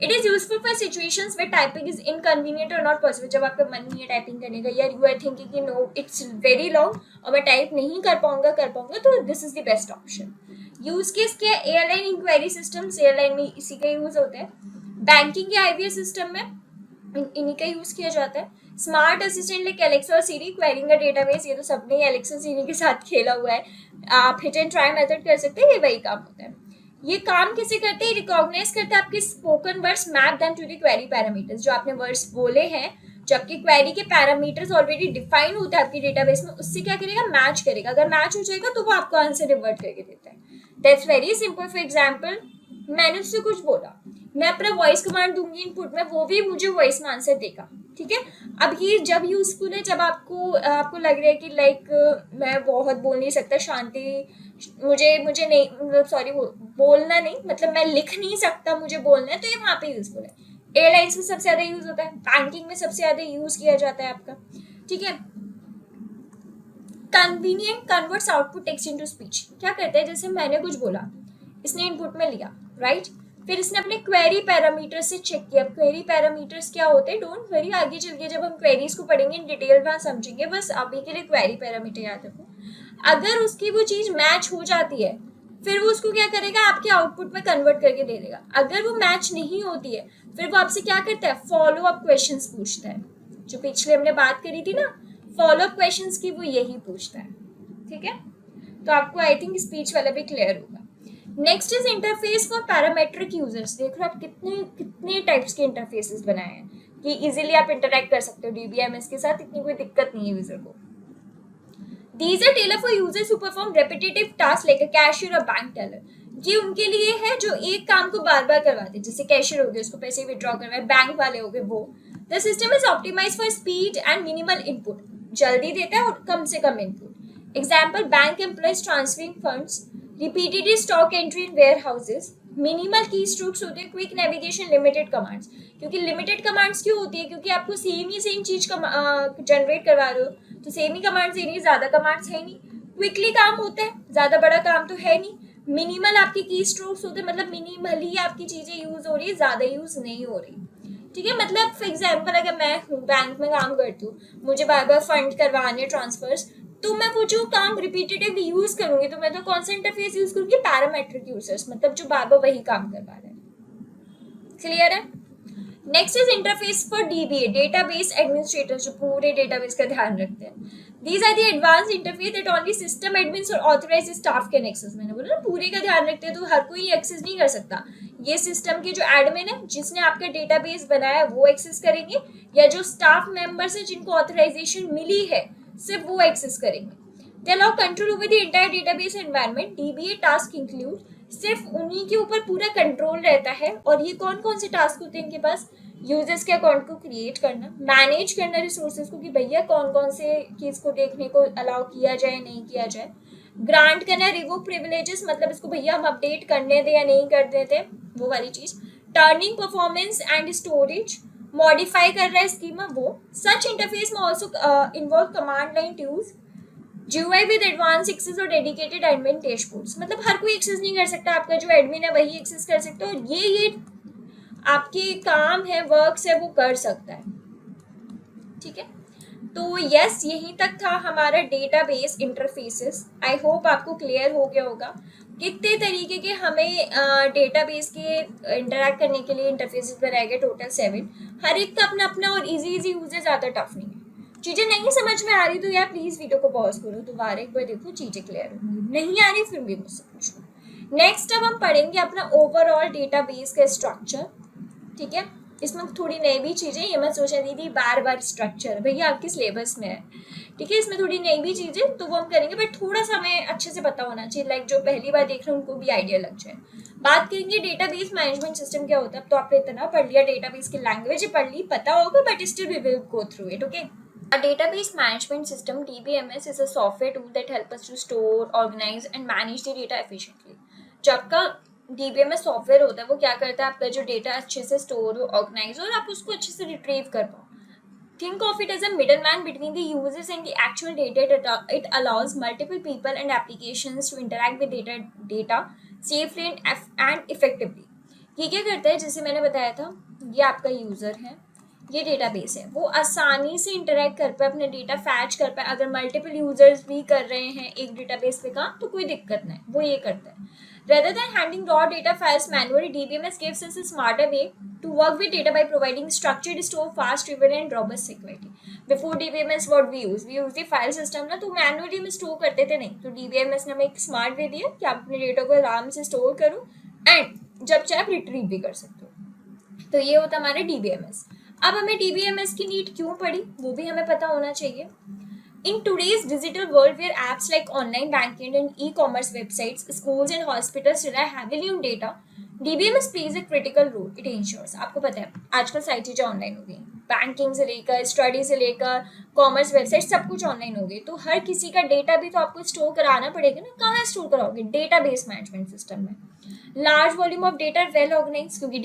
It is useful for situations where typing is inconvenient और नॉट पॉसिबल। जब आपका मन नहीं है टाइपिंग करने का, या यू आर थिंकिंग कि नो इट्स वेरी लॉन्ग और मैं टाइप नहीं कर पाऊंगा, तो this is the best option. Use case क्या है? एयरलाइन इंक्वायरी सिस्टम, एयरलाइन में इसी का यूज होता है। बैंकिंग या आईवीएस सिस्टम में इन्हीं का यूज किया जाता है। स्मार्ट असिस्टेंट लाइक एलेक्सा और सीरी, क्वेरिंग अ डेटाबेस, ये तो सबने एलेक्सा सीरी के साथ खेला हुआ है। आप हिट एंड ट्राई मेथड कर सकते हैं, ये वही काम होता है। ये काम कैसे करते हैं? रिकॉग्नाइज करते हैं आपके spoken words, map them to the query parameters. जो आपने वर्ड्स बोले हैं, जो आपकी क्वेरी के पैरामीटर्स ऑलरेडी डिफाइन होते हैं आपकी डेटाबेस में, उससे क्या करेगा? मैच करेगा। अगर मैच हो जाएगा तो वो आपको आंसर रिवर्ट करके देता है। That's very simple. For example, मैंने उससे कुछ बोला, मैं अपना वॉइस कमांड दूंगी इनपुट में, वो भी मुझे वॉइस में आंसर देगा। ठीक है, अब ये जब यूजफुल है, जब आपको लग रहा है कि लाइक मैं बहुत बोल नहीं सकता, शांति मुझे नहीं, सॉरी बोलना नहीं, मतलब मैं लिख नहीं सकता, मुझे बोलना है, तो ये वहाँ पे यूजफुल है। एयरलाइंस में सबसे ज्यादा यूज होता है, बैंकिंग में सबसे ज्यादा यूज किया जाता है आपका। ठीक है, convenient converts output text into speech. क्या करता है? जैसे मैंने कुछ बोला, इसने इनपुट में लिया, राइट, फिर इसने अपने क्वेरी पैरामीटर्स से चेक किया। क्वेरी पैरामीटर्स क्या होते हैं? डोंट वरी, आगे चल के जब हम क्वेरीज को पढ़ेंगे इन डिटेल में समझेंगे, बस अभी के लिए क्वेरी पैरामीटर याद रखो। अगर उसकी वो चीज मैच हो जाती है, फिर वो उसको क्या करेगा? आपके आउटपुट में कन्वर्ट करके दे देगा। अगर वो मैच नहीं होती है, फिर वो आपसे क्या करता है? फॉलो अप क्वेश्चंस पूछता है। जो पिछले हमने बात करी थी ना फॉलो अप क्वेश्चंस की, वो यही पूछता है। ठीक है, तो आपको आई थिंक स्पीच वाला भी क्लियर होगा। Next is interface for parametric users. देख लो आप कितने टाइप्स के इंटरफेसेस बनाए हैं कि इजीली आप इंटरेक्ट कर सकते हो डीबीएमएस के साथ, इतनी कोई दिक्कत नहीं है यूजर को। These are tailored for users who perform repetitive tasks like a cashier or bank teller। ये उनके लिए है जो एक काम को बार बार करवाते हैं, जैसे कैशियर हो गए, उसको पैसे विड्रॉ करवाए, बैंक वाले हो गए वो। The system is optimize for speed and minimal input. जल्दी देता है और कम से कम input. Example, bank employees transferring funds, repeated stock entry in warehouses. Minimal की स्ट्रोक्स होते हैं, क्विक नेविगेशन, लिमिटेड कमांड्स। क्योंकि लिमिटेड कमांड्स क्यों होती है? क्योंकि आपको सेम चीज जनरेट करवा रहे हो, तो सेम ही कमांड्स है नहीं, ज्यादा कमांड्स है नहीं, क्विकली काम होता है, ज्यादा बड़ा काम तो है नहीं। मिनिमल आपकी की स्ट्रोक्स होते हैं, मतलब मिनिमली आपकी चीजें यूज हो रही है, ज्यादा यूज नहीं हो रही। ठीक है, मतलब फॉर एग्जाम्पल अगर मैं बैंक में काम करती हूँ, मुझे बार बार फंड करवाने ट्रांसफर्स, तो मैं वो जो काम रिपीटेटिवली यूज करूंगी, तो मैं तो कौन सा इंटरफेस यूज करूंगी? पैरामेट्रिक यूजर्स, मतलब जो बार बार वही काम करवा रहे हैं। क्लियर है? Next is interface for dBA, database administrator, जो पूरे डेटाबेस का ध्यान रखते हैं। These are the advanced interface that only system admins or authorized staff can access। मैंने बोला ना पूरे का ध्यान रखते हैं, तो हर कोई एक्सेस नहीं कर सकता। ये सिस्टम के जो एडमिन है, जिसने आपका डेटाबेस बनाया है, वो एक्सेस करेंगे, या जो स्टाफ मेंबर्स है जिनको ऑथराइजेशन मिली है, सिर्फ वो एक्सेस करेंगे। They allow control over the entire database environment। DBA task include, सिर्फ उन्हीं के ऊपर पूरा कंट्रोल रहता है। और ये कौन कौन से टास्क होते हैं इनके पास? यूजर्स के अकाउंट को क्रिएट करना, मैनेज करना रिसोर्सेज को कि भैया कौन कौन से चीज को देखने को अलाउ किया जाए, नहीं किया जाए, ग्रांट करना रिवोक प्रिविलेजेस, मतलब इसको भैया हम अपडेट करने दें या नहीं कर देते, वो वाली चीज। Turning performance and storage, modify कर रहा है स्कीमा, वो। सच इंटरफेस में also involve command line tools, GUI with advance access और डेडिकेटेड एडमिन डैशबोर्ड्स। मतलब हर कोई एक्सेस नहीं कर सकता, आपका जो एडमिन है वही एक्सेस कर सकता है, और ये आपके काम है, वर्क्स है, वो कर सकता है। ठीक है, तो यस, यहीं तक था हमारा डेटाबेस इंटरफेसेस। आई होप आपको क्लियर हो गया होगा कितने तरीके के हमें डेटाबेस के इंटरैक्ट करने के लिए इंटरफेसेस बनाए गए, टोटल 7। हर एक का अपना अपना और इजी यूज है, ज़्यादा टफ नहीं है। चीज़ें नहीं समझ में आ रही तो यार प्लीज़ वीडियो को पॉज करो, दोबारा एक बार देखो, चीज़ें क्लियर होंगी। नहीं आ रही फिर भी मुझसे पूछो। नेक्स्ट अब हम पढ़ेंगे अपना ओवरऑल डेटाबेस का स्ट्रक्चर, ठीक है। इसमें थोड़ी नई भी चीज़ें, ये मत सोचा दीदी बार बार स्ट्रक्चर, भैया आपके सिलेबस में है, ठीक है। इसमें थोड़ी नई भी चीज़ें तो वो हम करेंगे, बट थोड़ा सा हमें अच्छे से पता होना चाहिए, लाइक जो पहली बार देख रहे हैं उनको भी आइडिया लग जाए। बात करेंगे डेटाबेस मैनेजमेंट सिस्टम क्या होता है। अब तो आपने इतना पढ़ लिया, डेटाबेस की लैंग्वेज पढ़ ली, पता होगा, but still we will go through it, okay. A database management system (DBMS) is a software tool that helps us to store, organize and manage the data efficiently. जो आपका DBMS सॉफ्टवेयर होता है वो क्या करता है, आपका जो डेटा अच्छे से स्टोर हो, ऑर्गेनाइज हो और आप उसको अच्छे से रिट्रीव कर पाओ। Think of it as a middleman between the users and the actual data. It allows multiple people and applications to interact with data safely and effectively. ये क्या करता है, जैसे मैंने बताया था, ये आपका यूज़र है, ये डेटाबेस है, वो आसानी से इंटरेक्ट कर पाए, अपने डेटा फैच कर पाए। अगर मल्टीपल यूजर्स भी कर रहे हैं एक डेटाबेस पे काम तो कोई दिक्कत नहीं, वो ये करता है। Rather than handling raw data files manually, DBMS gives us a smarter way to work with data by providing structured, store, fast, retrieval and robust security. Before DBMS, what we use the file system ना, तो मैनुअली में स्टोर करते थे नहीं, तो DBMS ने हमें एक स्मार्ट वे दिया कि आप अपने डेटा को आराम से स्टोर करो एंड जब चाहे आप रिट्रीव भी कर सकते हो। तो ये होता हमारा DBMS। अब हमें DBMS की नीड क्यों पड़ी वो भी हमें पता होना चाहिए। In today's digital world, where apps like online banking and e-commerce websites, schools and hospitals rely heavily on data, DBMS plays a critical role. It ensures, आपको पता है आजकल सारी चीज़ें ऑनलाइन हो गई, बैंकिंग से लेकर स्टडी से लेकर कॉमर्स वेबसाइट सब कुछ ऑनलाइन हो गई, तो हर किसी का डेटा भी तो आपको स्टोर कराना पड़ेगा ना। कहाँ स्टोर कराओगे, डेटाबेस मैनेजमेंट सिस्टम में। Large volume of data well organise, क्योंकि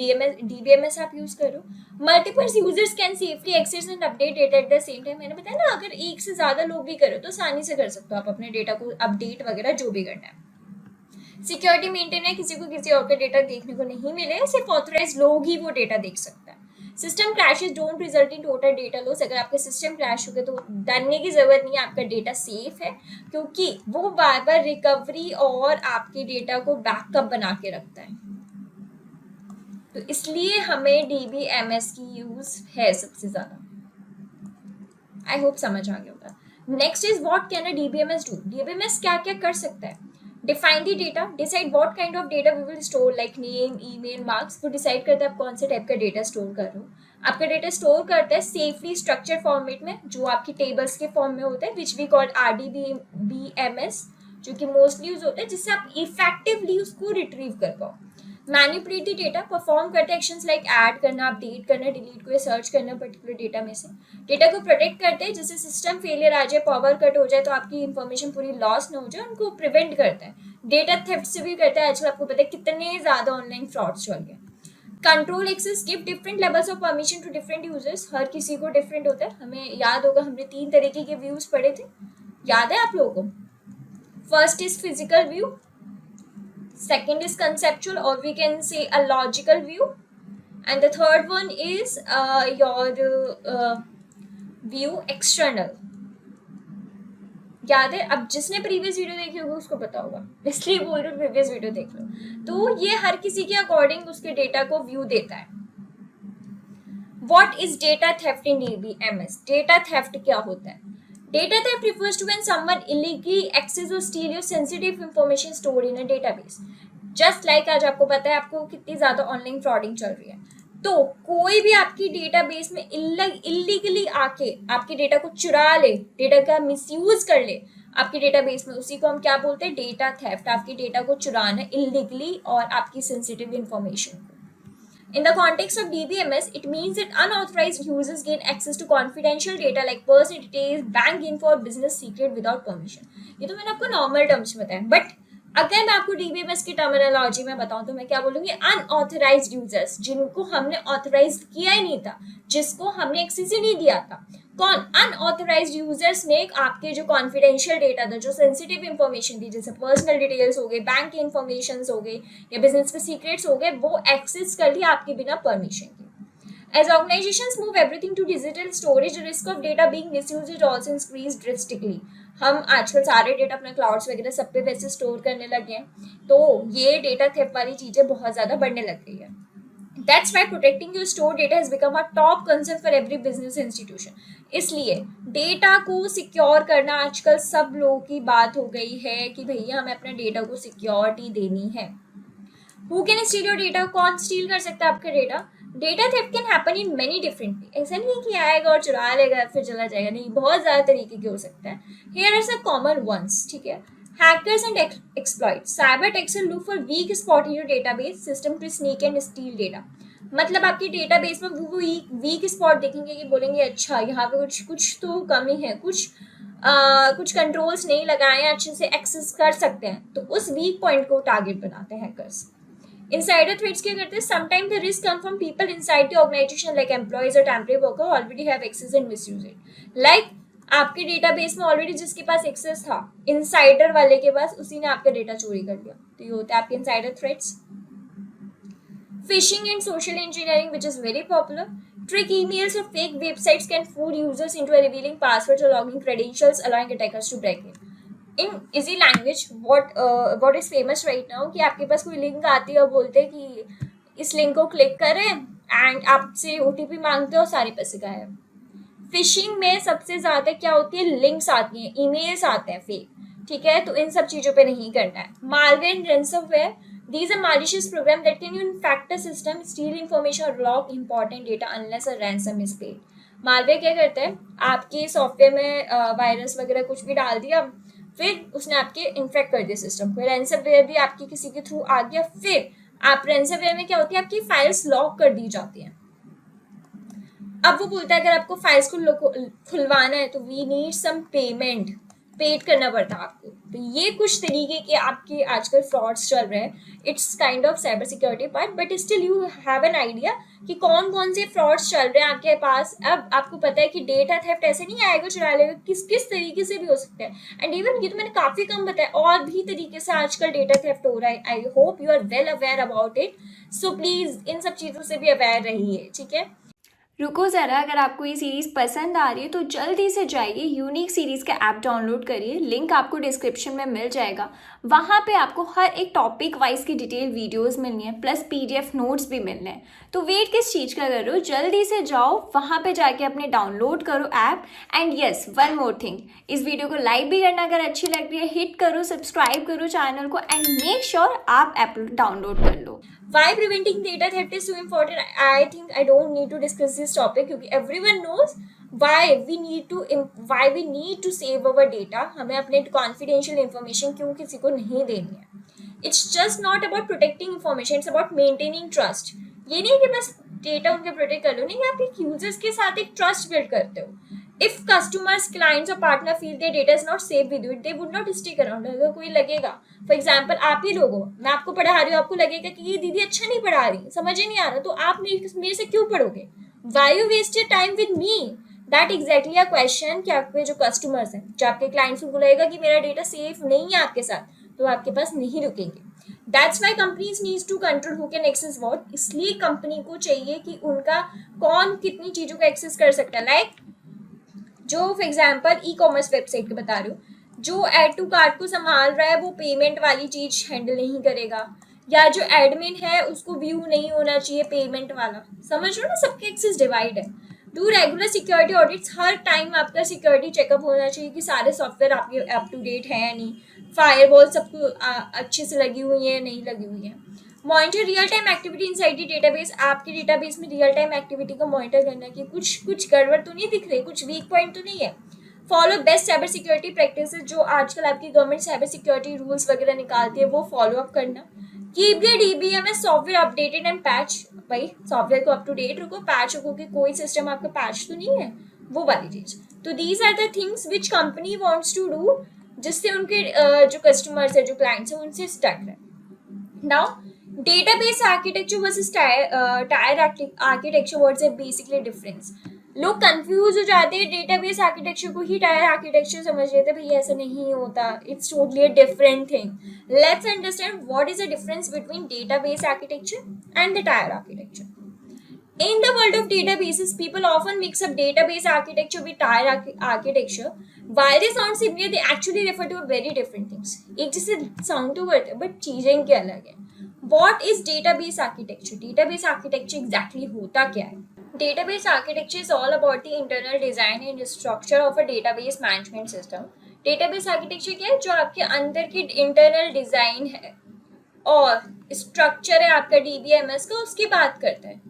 DBMS आप यूज करो। Multiple users can safely access and update data at the same time. मैंने बताया ना, अगर एक से ज्यादा लोग भी करो तो आसानी से कर सकते हो आप अपने डेटा को अपडेट वगैरह जो भी करना है। सिक्योरिटी मेंटेन है, किसी को किसी और का डेटा देखने को नहीं मिले, सिर्फ ऑथराइज लोग ही वो डेटा देख सकता है। System crashes don't result in total data loss. अगर आपका सिस्टम क्रैश हो गया तो डरने की जरूरत नहीं है, आपका डेटा सेफ है, क्योंकि वो बार बार रिकवरी और आपके डेटा को बैकअप बना के रखता है। तो इसलिए हमें DBMS की यूज है सबसे ज्यादा। आई होप समझ आ गया होगा। Next is what can a DBMS do. DBMS क्या क्या कर सकता है। Define the data, decide what kind of data we will store, like name, email, marks. वो डिसाइड करता है आप कौन से टाइप का डेटा स्टोर कर रहे हो। आपका डेटा स्टोर करता है सेफली स्ट्रक्चर फॉर्मेट में, जो आपकी टेबल्स के फॉर्म में होता है, विच वी कॉल्ड RDBMS, जो कि मोस्टली यूज होता है, जिससे आप इफेक्टिवली उसको रिट्रीव कर पाओ। मैनिपुलेट द डेटा, परफॉर्म करते हैं एक्शंस लाइक ऐड करना, अपडेट करना, डिलीट को, सर्च करना पर्टिकुलर डेटा में से। डेटा को प्रोटेक्ट करते हैं, जैसे सिस्टम फेलियर आ जाए, पावर कट हो जाए तो आपकी इंफॉर्मेशन पूरी लॉस ना हो जाए, उनको प्रिवेंट करता है। डेटा थेफ्ट से भी करता है, आजकल आपको पता है कितने ज्यादा ऑनलाइन फ्रॉड्स चल गए। Control access, give different levels of permission to different users. हर किसी को डिफरेंट होता है, हमें याद होगा हमने 3 तरीके के व्यूज पढ़े थे, याद है आप लोगों को। First is physical view, second is conceptual or we can say a logical view, and the third one is your view external। याद है, अब जिसने प्रीवियस वीडियो देखी होगी उसको पता होगा, इसलिए बोल रही हूँ प्रीवियस वीडियो देख लो। तो ये हर किसी के अकॉर्डिंग उसके डेटा को व्यू देता है। What is data theft in DBMS? Data theft क्या होता है? Data theft refers to when someone illegally access or steal your sensitive information stored in a database. Just like आज आपको पता है आपको कितनी ज़्यादा ऑनलाइन फ्रॉडिंग चल रही है, तो कोई भी आपकी डेटाबेस में इलीगली आके आपके डेटा को चुरा ले, डेटा का मिसयूज कर ले आपके डेटाबेस में, उसी को हम क्या बोलते हैं, डेटा थेफ्ट। आपके डेटा को चुराना इलीगली और आपकी सेंसिटिव इंफॉर्मेशन को। In the context of DBMS, it means that unauthorized users gain access to confidential data like personal details, bank info और business secret without permission। ये तो मैंने आपको नॉर्मल टर्म्स में बताया, बट अगर मैं आपको DBMS की टर्मिनोलॉजी में बताऊं तो मैं क्या बोलूंगी, अनऑथराइज्ड यूजर्स, जिनको हमने ऑथराइज किया ही नहीं था, जिसको हमने एक्सेस ही नहीं दिया था। कौन? अनऑथराइज्ड यूजर्स ने आपके जो कॉन्फिडेंशियल डेटा था, जो सेंसिटिव इंफॉर्मेशन थी, जैसे पर्सनल डिटेल्स हो गए, बैंक के इंफॉर्मेशन हो गए या बिजनेस के सीक्रेट्स हो गए, वो एक्सेस कर लिया आपके बिना परमिशन के। As organizations move everything to digital storage, the risk of data being misused is also increased drastically। हम आजकल सारे डेटा अपने क्लाउड्स वगैरह सब पे वैसे स्टोर करने लगे हैं, तो ये डेटा थेफ्ट वाली चीज़ें बहुत ज़्यादा बढ़ने लग गई है। That's why protecting your stored data has become a top concern for every business institution. इसलिए डेटा को सिक्योर करना आजकल सब लोगों की बात हो गई है कि भैया हमें अपने डेटा को सिक्योरिटी देनी है. Who can steal your data? कौन स्टील कर सकता है आपका data? Data theft can happen in many different way. ऐसा नहीं है कि आएगा और चुरा लेगा फिर चला जाएगा, नहीं, बहुत ज़्यादा तरीके के हो सकता है. Here are some common ones, ठीक है. Hackers and exploits. Cyber attackers look for weak spot in your database system to sneak and steal data. मतलब आपके डेटाबेस में वो वीक स्पॉट देखेंगे कि बोलेंगे अच्छा यहाँ पे कुछ तो कमी है, कुछ कंट्रोल्स नहीं लगाए हैं, अच्छे से एक्सेस कर सकते हैं, तो उस वीक पॉइंट को टारगेट बनाते हैं हैकर्स. Insider threats क्या करते हैं? Sometimes the risk come from people inside the organization like employees or temporary worker who already have access and misuse it. Like आपके डेटाबेस में ऑलरेडी जिसके पास एक्सेस था, इनसाइडर वाले के पास, उसी ने आपका डेटा चोरी कर लिया, तो ये होता है आपके insider threats. Phishing and social engineering, which is very popular. Trick emails or fake websites can fool users into revealing passwords or login credentials, allowing attackers to break in. In easy language, what is famous right now कि आपके पास कोई लिंक आती है और बोलते हैं कि इस लिंक को क्लिक करें एंड आपसे OTP मांगते हो, सारे पैसे गायब. फिशिंग में सबसे ज़्यादा क्या होती है? लिंक्स आती हैं, ईमेल्स आते हैं फेक, ठीक है, तो इन सब चीज़ों पे नहीं करना है. Malware and ransomware, these are malicious programs that can infect a system, steal information or log important data unless a ransom is paid. Malware क्या करता है? आपके सॉफ्टवेयर में वायरस वगैरह कुछ भी डाल दिया, फिर उसने आपके इन्फेक्ट कर दिया सिस्टम को. रैंसमवेयर भी आपके किसी के थ्रू आ गया, फिर आप रैंसमवेयर में क्या होती है, आपकी फाइल्स लॉक कर दी जाती हैं. अब वो बोलता है अगर आपको फाइल्स को खुलवाना है तो वी नीड सम पेड करना पड़ता है आपको. तो ये कुछ तरीके के आपके आजकल फ्रॉड्स चल रहे हैं. It's kind of cyber security part, but still you have an idea कि कौन कौन से फ्रॉड्स चल रहे हैं आपके पास. अब आपको पता है कि डेटा थेफ्ट ऐसे नहीं आएगा चुरा लेगा, किस तरीके से भी हो सकता है. एंड इवन ये तो मैंने काफ़ी कम बताया, और भी तरीके से आजकल डेटा थेफ्ट हो रहा है. I hope you are well aware about it. So please इन सब चीज़ों से भी अवेयर रहिए, ठीक है. रुको ज़रा, अगर आपको ये सीरीज़ पसंद आ रही है तो जल्दी से जाइए यूनिक सीरीज़ का ऐप डाउनलोड करिए. लिंक आपको डिस्क्रिप्शन में मिल जाएगा. वहाँ पे आपको हर एक टॉपिक वाइज की डिटेल वीडियोस मिलनी है, प्लस PDF नोट्स भी मिलने हैं. तो वेट किस चीज़ का कर रहे हो? जल्दी से जाओ, वहाँ पे जाके अपने डाउनलोड करो app. And yes, one more thing, इस वीडियो को लाइक भी करना अगर अच्छी लग रही है, हिट करो, सब्सक्राइब करो चैनल को, एंड मेक श्योर आप ऐप डाउनलोड कर लो. Why preventing data theft is so important? I think I don't need to discuss this topic क्योंकि everyone knows why we need to save our data. हमें अपने confidential information क्यों किसी को नहीं देनी है. It's just not about protecting information, it's about maintaining trust. ये नहीं कि बस डेटा उनके प्रोटेक्ट कर लो, नहीं, आप एक यूजर्स के साथ एक ट्रस्ट बिल्ड करते हो. If customers, clients or partner feel their data is not safe with you, they would not stick around. अगर कोई लगेगा, for example आप ही लोगो, मैं आपको पढ़ा रही हूँ, आपको लगेगा कि ये दीदी अच्छा नहीं पढ़ा रही, समझ ही नहीं आ रहा, तो आप मेरे से क्यों पढ़ोगे? Why you waste your time with me? That exactly a question कि आपके जो कस्टमर्स हैं, जो आपके क्लाइंट्स, उनको लगेगा कि मेरा डेटा सेफ नहीं है आपके साथ, तो आपके पास नहीं रुकेंगे. That's why companies needs to control who can access what. इसलिए कंपनी को चाहिए कि उनका कौन कितनी चीज़ों का एक्सेस कर सकता है. लाइक जो फॉर एग्जाम्पल ई-कॉमर्स वेबसाइट के बता रही हूँ, जो ऐड टू कार्ट को संभाल रहा है वो पेमेंट वाली चीज़ हैंडल नहीं करेगा, या जो एडमिन है उसको व्यू नहीं होना चाहिए पेमेंट वाला. समझ लो ना, सबके एक्सेस डिवाइड है. Do regular security audits. Her time आपका सिक्योरिटी चेकअप होना चाहिए कि सारे सॉफ्टवेयर आपके अप टू डेट है या नहीं, फायरवॉल सबको अच्छे से लगी हुई है नहीं लगी हुई है. Monitor real time activity inside the database. आपके डेटाबेस में रियल टाइम एक्टिविटी को मॉनिटर करना कि कुछ गड़बड़ तो नहीं दिख रही, कुछ वीक पॉइंट तो नहीं है. Follow best cyber security practices. जो आजकल आपकी गवर्नमेंट साइबर सिक्योरिटी रूल्स वगैरह निकालती है वो फॉलो अप करना. Keep your DBMS software updated and patch. भाई सॉफ्टवेयर को अप टू डेट रखो, पैच रखो कि कोई सिस्टम आपका पैच तो नहीं है, वो वाली चीज़. तो these are the things which company wants to do, जिससे उनके जो कस्टमर्स है, जो क्लाइंट्स हैं, उनसे स्टक रहे. Now database architecture versus tier architecture, what's the basically difference. लोग कंफ्यूज हो जाते हैं, डेटाबेस आर्किटेक्चर को ही टायर आर्किटेक्चर समझ लेते हैं. भैया ऐसा नहीं होता, it's totally a different thing. Let's understand what is the difference between database architecture and the tier architecture. In the world of databases, people often mix up database architecture with tier architecture. While they sound similar, they actually refer to very different things. एक जैसे sound तो करते हैं, but चीजें इनकी अलग है. What is database architecture? Database architecture exactly होता क्या है? Database architecture is all about the internal design and structure of a database management system. Database architecture क्या है? जो आपके अंदर की internal design है और structure है आपका DBMS का, उसकी बात करता है.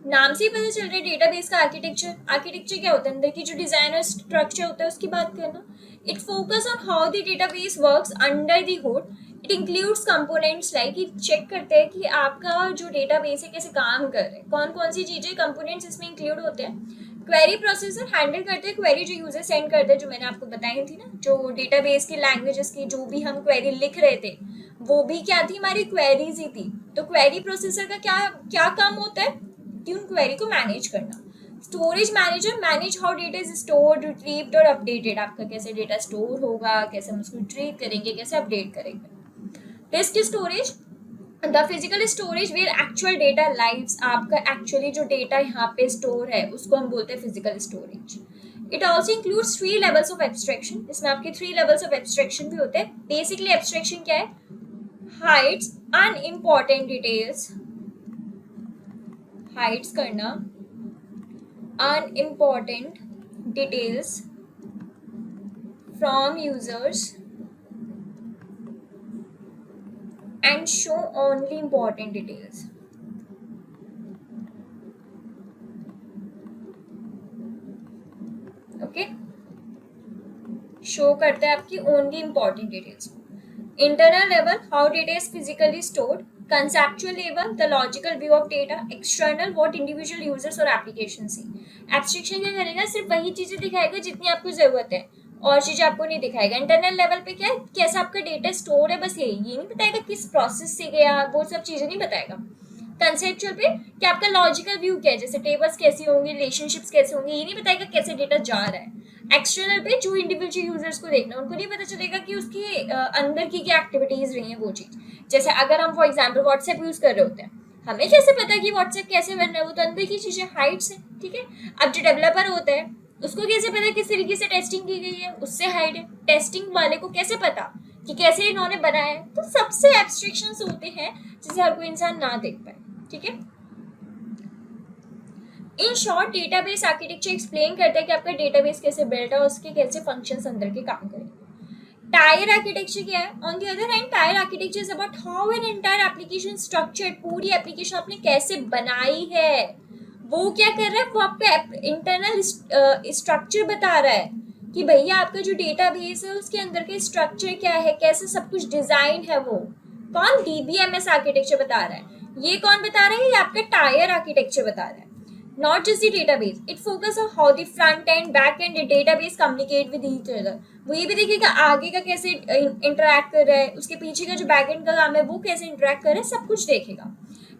नाम से ही पता चल रहा है डेटाबेस का आर्किटेक्चर क्या होता है, अंदर की जो डिजाइन और स्ट्रक्चर होता है उसकी बात करना. It focus on how the database works under the hood. It includes components like, check करते हैं कि आपका जो डेटाबेस है कैसे काम कर रहा है, कौन कौन सी चीजें कंपोनेंट्स इसमें इंक्लूड होते हैं. क्वेरी प्रोसेसर हैंडल करते हैं क्वेरी जो यूजर सेंड करते हैं, जो मैंने आपको बताई थी ना, जो डेटाबेस की लैंग्वेजेस की जो भी हम क्वेरी लिख रहे थे वो भी क्या थी, हमारी क्वेरीज ही थी. तो क्वेरी प्रोसेसर का क्या काम होता है कि उन क्वेरी को मैनेज करना. Storage manager manage how data is stored, retrieved और अपडेटेड. आपका कैसे डेटा स्टोर होगा, कैसे हम उसको रिट्रीव करेंगे, कैसे अपडेट करेंगे. Disk storage, the physical storage where actual data lives. आपका एक्चुअली जो डेटा यहाँ पे स्टोर है उसको हम बोलते हैं physical storage. It also includes 3 levels of abstraction. इसमें आपके 3 लेवल्स ऑफ एब्स्ट्रैक्शन भी होते हैं. बेसिकली एब्स्ट्रैक्शन क्या है, हाइड्स अनइम्पॉर्टेंट डिटेल्स, हाइड्स करना unimportant details from users and show only important details. Okay, show करता है आपकी only important details. Internal level, how data is physically stored. Conceptual level, the logical view of data. External, what individual users और applications see. Abstraction क्या करेगा, सिर्फ वही चीजें दिखाएगा जितनी आपको जरूरत है, और चीजें आपको नहीं दिखाएगा. इंटरनल लेवल पे क्या है, कैसा आपका डेटा स्टोर है, बस ये नहीं बताएगा किस प्रोसेस से गया, वो सब चीजें नहीं बताएगा. कंसेप्चुअल पे कि आपका लॉजिकल व्यू क्या है, जैसे टेबल्स कैसी होंगी, रिलेशनशिप्स कैसे होंगे, ये नहीं बताएगा कैसे डेटा जा रहा है. एक्सटर्नल पे जो इंडिविजुअल यूजर्स को देखना, उनको नहीं पता चलेगा कि उसकी अंदर की क्या एक्टिविटीज रही हैं वो चीज. जैसे अगर हम फॉर एग्जांपल व्हाट्सएप यूज कर रहे होते हैं, हमें कैसे पता कि व्हाट्सएप कैसे बन रहा है, वो तो अंदर की चीजें हाइड्स है. ठीक है, अब जो डेवलपर होता है उसको कैसे पता किस तरीके से टेस्टिंग की गई है, उससे हाइड है. टेस्टिंग वाले को कैसे पता कि कैसे इन्होंने बनाया है. तो सबसे एब्स्ट्रैक्शंस होते हैं जिसे हर कोई इंसान ना देख पाए. ठीक है, in short database architecture explain करता है कि आपका डेटाबेस कैसे बिल्ड है, उसके कैसे फंक्शंस अंदर के काम करेंगे. टायर आर्किटेक्चर क्या है, on the other hand tier architecture is about how an entire application structured. पूरी एप्लीकेशन आपने कैसे बनाई है, वो क्या कर रहा है, वो आपका इंटरनल स्ट्रक्चर बता रहा है कि भैया आपका जो डेटाबेस है उसके अंदर का स्ट्रक्चर क्या है, कैसे सब कुछ डिजाइन है. वो कौन, डीबीएमएस आर्किटेक्चर बता रहा है. ये कौन बता रहा है, ये आपका टायर आर्किटेक्चर बता रहा है. Not just the database, it focuses on how the front end, back end, database communicate with each other. वो ये भी देखेगा आगे का कैसे इंटरैक्ट कर रहा है, उसके पीछे का जो बैक एंड का काम है वो कैसे इंटरैक्ट कर रहा है, सब कुछ देखेगा.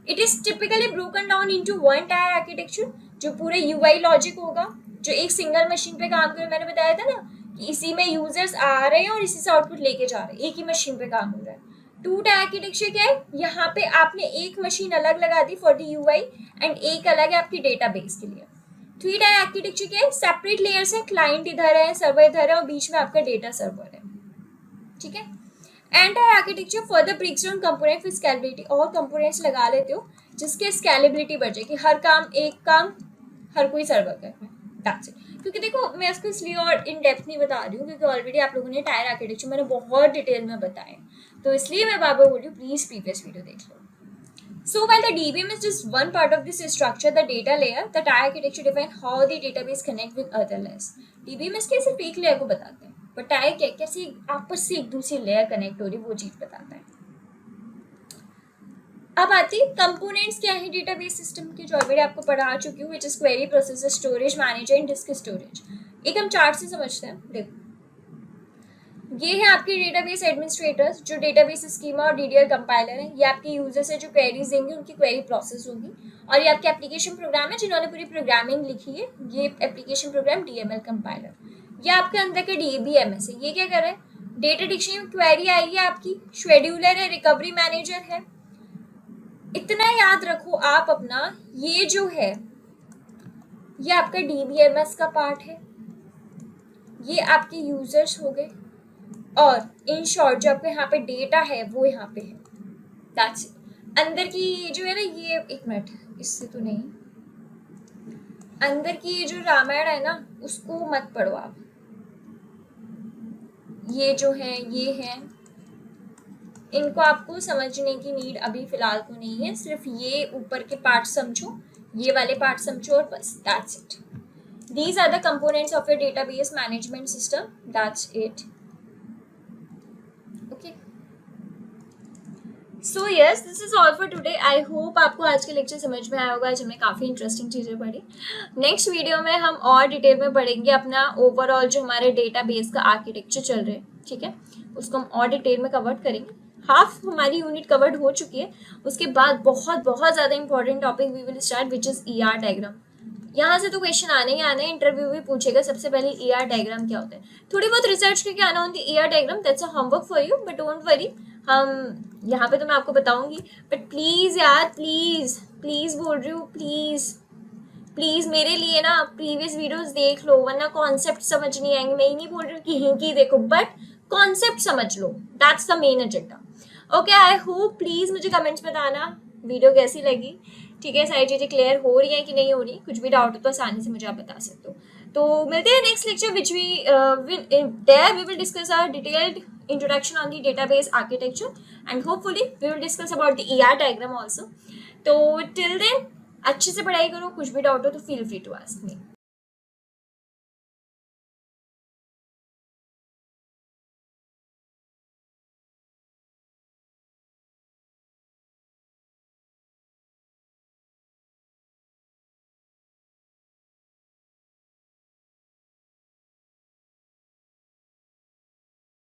It is typically broken down into one tier architecture, जो पूरे UI लॉजिक होगा, जो एक सिंगल मशीन पे काम करे. मैंने बताया था ना कि इसी में यूजर्स आ रहे हैं और इसी से आउटपुट लेके जा रहे हैं, एक ही मशीन पे काम हो रहा है. 2 टायर आर्किटेक्चर क्या है, यहाँ पे आपने एक मशीन अलग लगा दी फॉर द यूआई एंड एक अलग है आपकी डेटाबेस के लिए. 3 टायर आर्किटेक्चर क्या है, सेपरेट लेयर्स है, क्लाइंट इधर है, सर्वर इधर है और बीच में आपका डेटा सर्वर है. ठीक है, n tier architecture further breaks down component with scalability. और कंपोनेंट्स लगा लेते हो जिसके स्केलेबिलिटी बढ़ जाए कि हर काम एक काम हर कोई सर्वर कर रहा है. That's it. क्योंकि देखो मैं उसको इसलिए और इन डेप्थ नहीं बता रही हूँ क्योंकि ऑलरेडी आप लोगों ने टायर आर्किटेक्चर मैंने बहुत डिटेल में बताया, तो इसलिए मैं बार बार बोल रही हूँ प्लीज प्रीवियस वीडियो देख लो. So while the DBM is just one part of this structure, the data layer, the tier architecture define how the database connect with other layers. DBM के सिर्फ एक लेयर को बताते हैं, पर टायर क्या कैसे आपस से एक दूसरी लेयर कनेक्ट हो रही वो चीज बताता है. अब आती कंपोनेंट्स क्या है डेटाबेस सिस्टम के, जो ऑलरेडी आपको पढ़ा चुकी हूँ, which is query processor, storage manager and disk storage. एक हम चार्ट से समझते हैं. देखो ये है आपके डेटाबेस एडमिनिस्ट्रेटर्स, जो डेटाबेस स्कीमा और डीडीएल कंपाइलर है. ये आपके यूजर्स है जो क्वेरीज देंगे, उनकी क्वेरी प्रोसेस होगी. और ये आपके एप्लीकेशन प्रोग्राम है जिन्होंने पूरी प्रोग्रामिंग लिखी है. ये एप्लीकेशन प्रोग्राम डीएमएल कंपाइलर. ये आपके अंदर का डीबीएमएस है. ये क्या कर रहा है, डेटा डिक्शनरी में क्वेरी आई है आपकी, शेड्यूलर है, रिकवरी मैनेजर है. इतना याद रखो आप अपना, ये जो है ये आपका डीबीएमएस का पार्ट है, ये आपके यूजर्स हो गए, और इन शॉर्ट जो आपके यहाँ पे डेटा है वो यहाँ पे है. That's it. अंदर की ये जो है ना, ये एक मिनट, इससे तो नहीं, अंदर की ये जो रामायण है ना उसको मत पढ़ो आप, ये जो है ये है, इनको आपको समझने की नीड अभी फिलहाल तो नहीं है, सिर्फ ये ऊपर के पार्ट समझो, ये वाले पार्ट समझो और बस, that's it. These are the components of your database management system. That's it. Okay. So yes, this is all for today. I hope आपको आज के लेक्चर समझ में आया होगा. आज हमने काफ़ी इंटरेस्टिंग चीज़ें पढ़ी. नेक्स्ट वीडियो में हम और डिटेल में पढ़ेंगे अपना ओवरऑल जो हमारे डेटाबेस का आर्किटेक्चर चल रहा है, ठीक है, उसको हम और डिटेल में कवर करेंगे. हाफ हमारी यूनिट कवर्ड हो चुकी है. उसके बाद बहुत बहुत ज़्यादा important topic we will start which is ER diagram. यहाँ से तो क्वेश्चन आने ही आने, इंटरव्यू भी पूछेगा सबसे पहले ER डायग्राम क्या होता है. थोड़ी बहुत रिसर्च करके आना on the ER diagram, that's a homework for you, but don't worry, हम यहाँ पे तो मैं आपको बताऊंगी, बट प्लीज़ यार, प्लीज़ प्लीज़ बोल रही हूँ, प्लीज़ प्लीज़ मेरे लिए ना प्रीवियस वीडियोस देख लो, वरना कॉन्सेप्ट समझ नहीं आएंगे. मैं ही नहीं बोल रही हूँ कि हिंकी देखो, बट कॉन्सेप्ट समझ लो, that's the main agenda. Okay, I hope, please मुझे कमेंट्स बताना वीडियो कैसी लगी, ठीक है, सारी चीज़ें क्लियर हो रही हैं कि नहीं हो रही, कुछ भी डाउट हो तो आसानी से मुझे आप बता सकते हो. तो मिलते हैं next lecture which we there we will discuss our detailed introduction on the database architecture and hopefully we will discuss about the ER diagram also. तो टिल देन अच्छे से पढ़ाई करो, कुछ भी डाउट हो तो feel free to ask me.